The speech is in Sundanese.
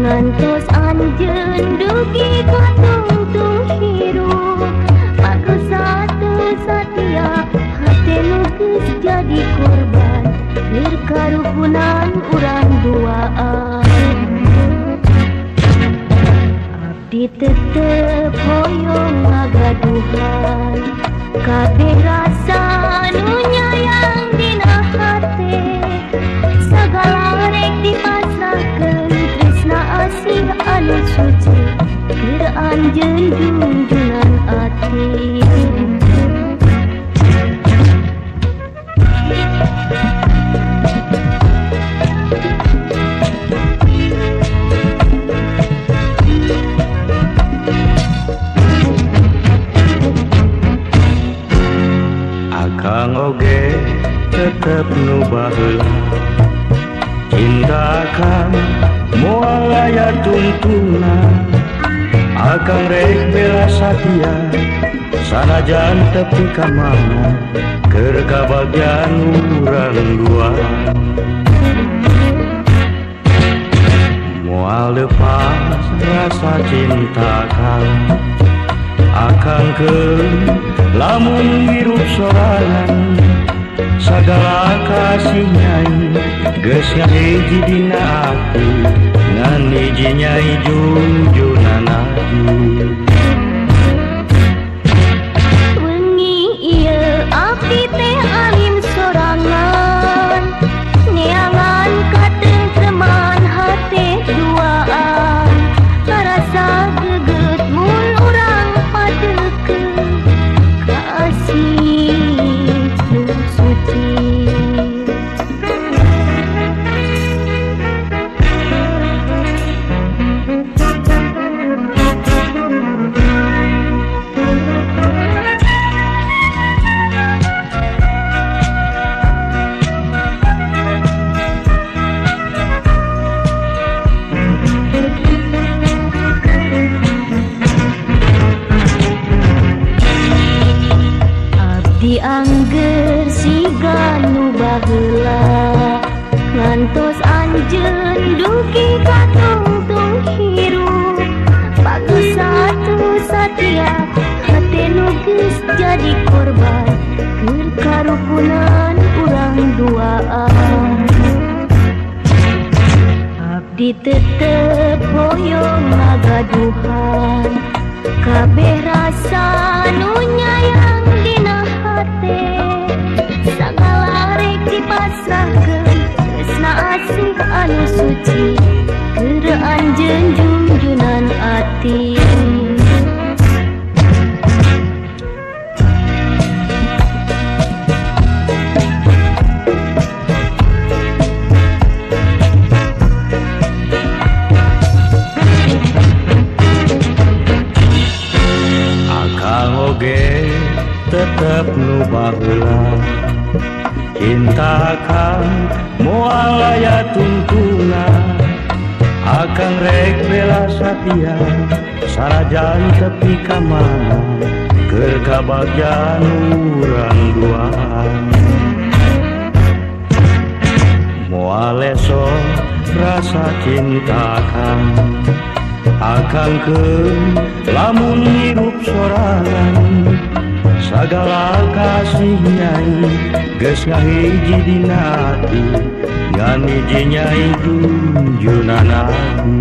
ngantos anjeun dugi katung hirup aku satu satia hati nu geus jadi korban keur karukunan urang duaan abdi tetep hoyong ngagaduhan kabeh rasa nu nyayang dina hate sagala rek dipasrahkeun tresna asih anu suci keur anjeun junjunan ati Akang oge tetep nu baheula cinta akang moal aya tuntunan akang rek bela satia sanajan tepi ka mana keur kabagyan urang duaan moal lepas rasa cinta akang keun lamun hirup sorangan sagala kasih nyai geus hiji dina ati ngan hiji nyai junjunan ati wengi ieu abdi teh alim sorangan neangan katentreman hate duaan rasa geget mun urang padeukeun kasih nu suci diangger siga nu baheula ngantos anjeun dugi katung hirup bagus satu satia hati nu geus jadi korban keur karukunan urang duaan abdi tetep hoyong ngagaduhan kabeh rasa nu nyayang dina hate sagala rek dipasrahkeun tresna asih anu suci keur anjeun junjunan ati akang oge tetep nu baheula cinta akang moal aya tuntunan akang rek bela satia sanajan tepi ka mana keur kabagyan urang duaan moal esok rasa cinta akang keun lamun hirup sorangan sagala kasih nyai geus ngahiji dina ati ngan hiji nyai junjunan ati